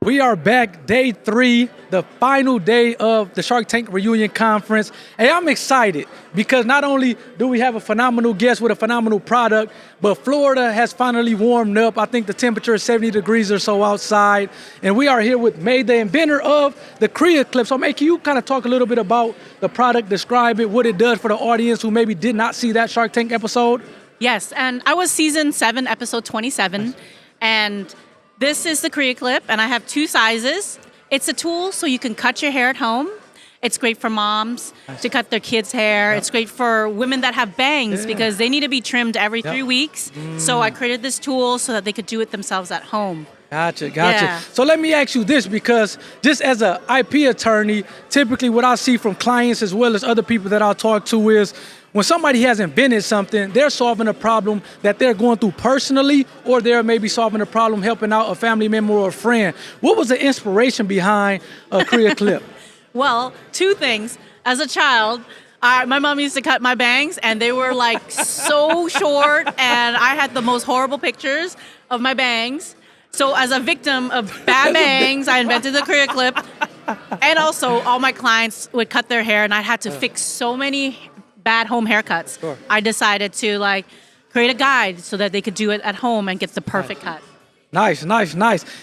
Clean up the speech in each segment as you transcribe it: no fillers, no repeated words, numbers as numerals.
We are back, day 3, the final day of the Shark Tank Reunion Conference. Hey, I'm excited because not only do we have a phenomenal guest with a phenomenal product, but Florida has finally warmed up. I think the temperature is 70 degrees or so outside. And we are here with May, the inventor of the Crea Clip. So May, can you kind of talk a little bit about the product, describe it, what it does for the audience who maybe did not see that Shark Tank episode? Yes, and I was season 7, episode 27, and this is the Crea Clip, and I have 2 sizes. It's a tool so you can cut your hair at home. It's great for moms to cut their kids' hair. Yep. It's great for women that have bangs because they need to be trimmed every 3 weeks. So I created this tool so that they could do it themselves at home. Gotcha. Yeah. So let me ask you this, because just as an IP attorney, typically what I see from clients as well as other people that I talk to is when somebody has invented something, they're solving a problem that they're going through personally, or they're maybe solving a problem helping out a family member or a friend. What was the inspiration behind Crea Clip? Well, 2 things. As a child, my mom used to cut my bangs, and they were like so short, and I had the most horrible pictures of my bangs. So as a victim of bad bangs, I invented the Crea Clip. And also, all my clients would cut their hair, and I had to fix so many bad home haircuts. Sure. I decided to create a guide so that they could do it at home and get the perfect cut. Nice.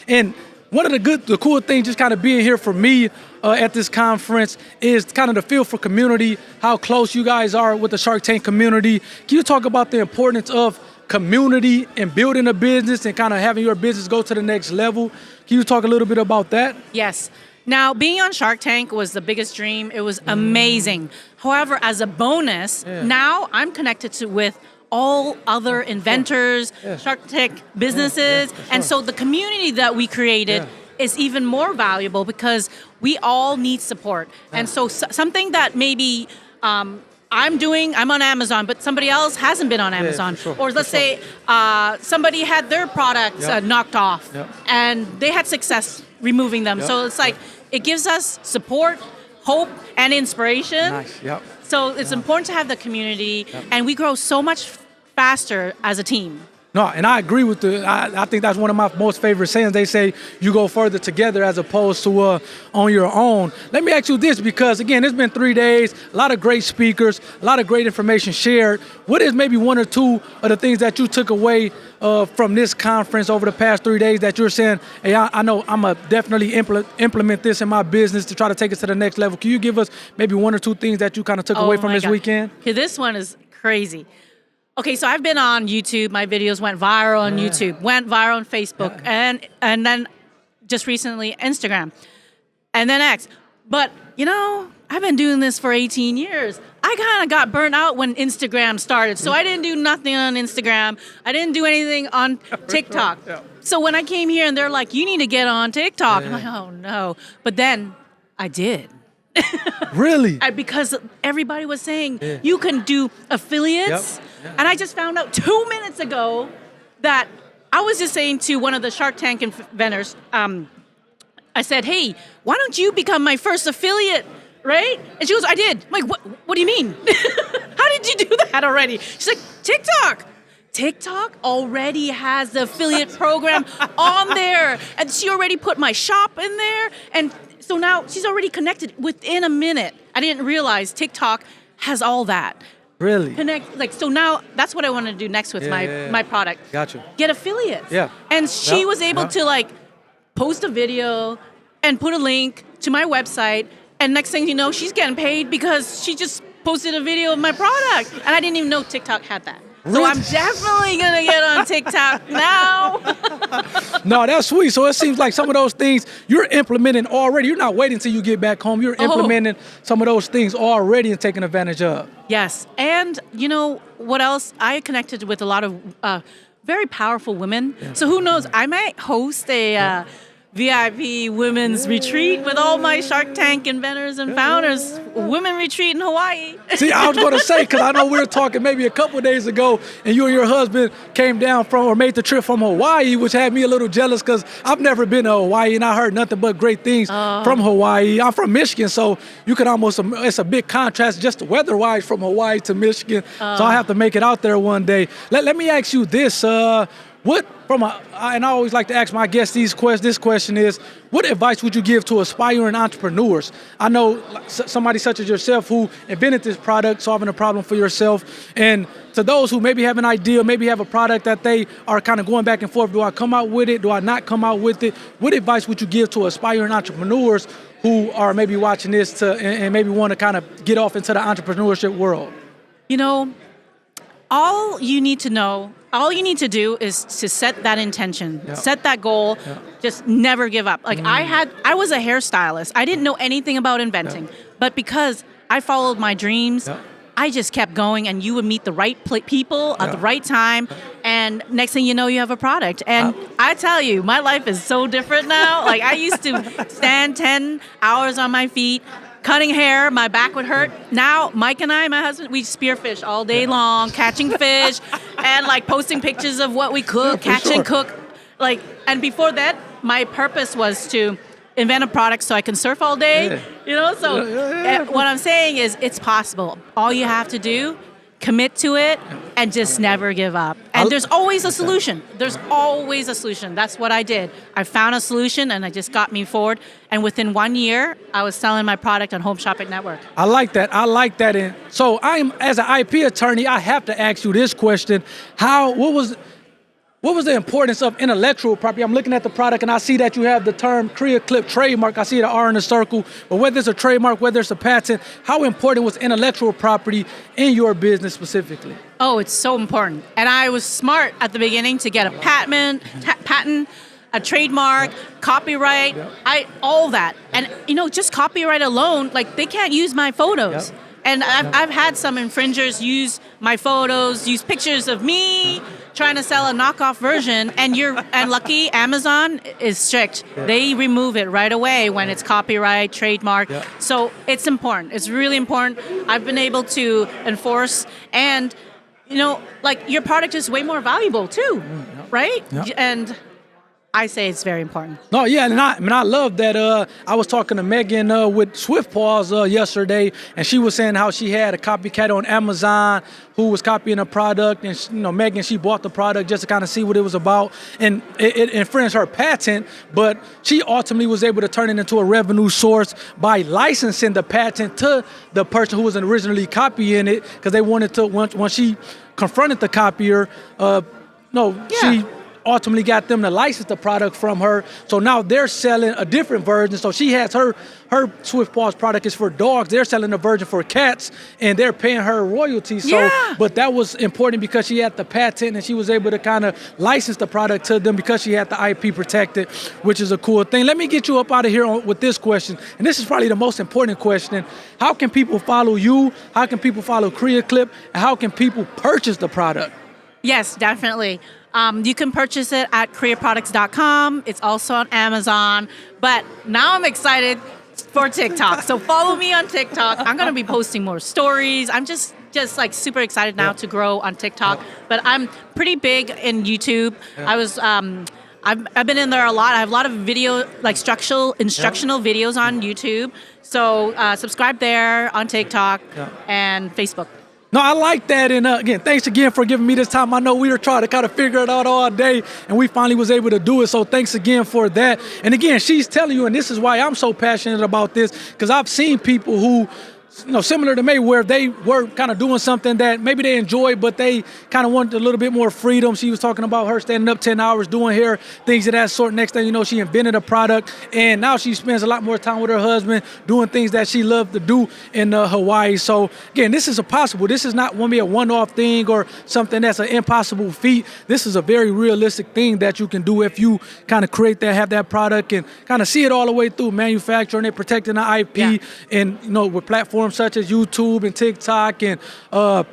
And one of the cool things just kind of being here for me at this conference is kind of the feel for community, how close you guys are with the Shark Tank community. Can you talk about the importance of community and building a business and kind of having your business go to the next level? Can you talk a little bit about that? Yes. Now, being on Shark Tank was the biggest dream. It was amazing. However, as a bonus, now I'm connected with all other inventors, Shark Tank businesses, and so the community that we created is even more valuable because we all need support. And so something that maybe I'm on Amazon, but somebody else hasn't been on Amazon. Or let's say somebody had their products knocked off and they had success removing them. So it's like, it gives us support, hope, and inspiration. Nice. So it's important to have the community, and we grow so much faster as a team. No, and I agree with I think that's one of my most favorite sayings. They say you go further together as opposed to on your own. Let me ask you this, because again, it's been 3 days, a lot of great speakers, a lot of great information shared. What is maybe 1 or 2 of the things that you took away from this conference over the past 3 days that you're saying, hey, I know I'm going to definitely implement this in my business to try to take it to the next level? Can you give us maybe 1 or 2 things that you kind of took away from this weekend? Okay, this one is crazy. Okay, so I've been on YouTube. My videos went viral on YouTube, went viral on Facebook, and then just recently Instagram, and then X. But, I've been doing this for 18 years. I kind of got burnt out when Instagram started, so I didn't do nothing on Instagram. I didn't do anything on TikTok. So when I came here and they're like, you need to get on TikTok, I'm like, oh, no. But then I did. Really? Because everybody was saying you can do affiliates. And I just found out 2 minutes ago that I was just saying to one of the Shark Tank inventors, I said, hey, why don't you become my first affiliate, right? And she goes, I did. I'm like, what do you mean? How did you do that already? She's like, TikTok. TikTok already has the affiliate program on there. And she already put my shop in there. And so now she's already connected within a minute. I didn't realize TikTok has all that. Really? So now that's what I want to do next with my product. Gotcha. Get affiliates. Yeah. And she was able to post a video and put a link to my website. And next thing you know, she's getting paid because she just posted a video of my product. And I didn't even know TikTok had that. So I'm definitely going to get on TikTok now. No, that's sweet. So it seems like some of those things you're implementing already. You're not waiting until you get back home. You're implementing some of those things already and taking advantage of. Yes. And you know what else? I connected with a lot of very powerful women. So who knows? I might host a VIP women's retreat with all my Shark Tank inventors and founders. Women retreat in Hawaii. See, I was going to say, because I know we were talking maybe a couple of days ago, and you and your husband came down from or made the trip from Hawaii, which had me a little jealous because I've never been to Hawaii and I heard nothing but great things from Hawaii. I'm from Michigan, so you can almost, it's a big contrast just weather-wise from Hawaii to Michigan. So I have to make it out there one day. Let me ask you this. And I always like to ask my guests this question is, what advice would you give to aspiring entrepreneurs? I know somebody such as yourself who invented this product, solving a problem for yourself, and to those who maybe have an idea, maybe have a product that they are kind of going back and forth, do I come out with it, do I not come out with it? What advice would you give to aspiring entrepreneurs who are maybe watching this and maybe want to kind of get off into the entrepreneurship world? You know, all you need to do is to set that intention, set that goal, just never give up. Like I was a hairstylist. I didn't know anything about inventing, but because I followed my dreams, I just kept going, and you would meet the right people at the right time, and next thing you know, you have a product. And I tell you, my life is so different now. Like I used to stand 10 hours on my feet, cutting hair, my back would hurt. Now, Mike and I, my husband, we spearfish all day long, catching fish, and like posting pictures of what we cook, and cook. Like, and before that, my purpose was to invent a product so I can surf all day. You know, so what I'm saying is, it's possible. All you have to do, commit to it, and just never give up. And there's always a solution. There's always a solution. That's what I did. I found a solution, and it just got me forward. And within 1 year, I was selling my product on Home Shopping Network. I like that. And so as an IP attorney, I have to ask you this question. What was the importance of intellectual property? I'm looking at the product and I see that you have the term Crea Clip trademark. I see the R in the circle. But whether it's a trademark, whether it's a patent, how important was intellectual property in your business specifically? Oh, it's so important. And I was smart at the beginning to get a patent, a trademark, copyright, all that. And just copyright alone, like they can't use my photos. And I've had some infringers use my photos, use pictures of me trying to sell a knockoff version, and lucky Amazon is strict. They remove it right away when it's copyright, trademark. So it's important. It's really important. I've been able to enforce, and like your product is way more valuable too, right? And I say it's very important. No, yeah, and I love that. I was talking to Megan with Swift Paws yesterday, and she was saying how she had a copycat on Amazon who was copying a product, and Megan, she bought the product just to kind of see what it was about, and it infringed her patent, but she ultimately was able to turn it into a revenue source by licensing the patent to the person who was originally copying it, because they wanted to, once she confronted the copier, she ultimately got them to license the product from her. So now they're selling a different version. So she has her Swift Paws product is for dogs. They're selling a version for cats, and they're paying her royalties. But that was important because she had the patent, and she was able to kind of license the product to them because she had the IP protected, which is a cool thing. Let me get you up out of here with this question. And this is probably the most important question. How can people follow you? How can people follow Crea Clip? And how can people purchase the product? Yes, definitely. You can purchase it at creaproducts.com. It's also on Amazon. But now I'm excited for TikTok. So follow me on TikTok. I'm going to be posting more stories. I'm just like super excited now to grow on TikTok. But I'm pretty big in YouTube. I've been in there a lot. I have a lot of video, like instructional videos on YouTube. So subscribe there on TikTok and Facebook. No, I like that. And again, thanks again for giving me this time. I know we were trying to kind of figure it out all day, and we finally was able to do it. So thanks again for that. And again, she's telling you, and this is why I'm so passionate about this, because I've seen people who, similar to me, where they were kind of doing something that maybe they enjoyed, but they kind of wanted a little bit more freedom. She was talking about her standing up 10 hours doing hair, things of that sort. Next thing you know, she invented a product, and now she spends a lot more time with her husband doing things that she loved to do in Hawaii. So again, this is possible. This is not going to be a one-off thing or something that's an impossible feat. This is a very realistic thing that you can do if you kind of create that, have that product, and kind of see it all the way through, manufacturing it, protecting the IP, and with platforms such as YouTube and TikTok and the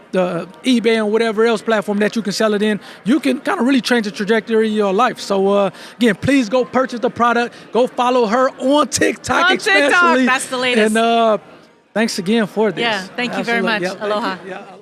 eBay and whatever else platform that you can sell it in, you can kind of really change the trajectory of your life. So again, please go purchase the product. Go follow her on TikTok. On TikTok, that's the latest. And thanks again for this. Yeah, thank you very much. Yep, Aloha.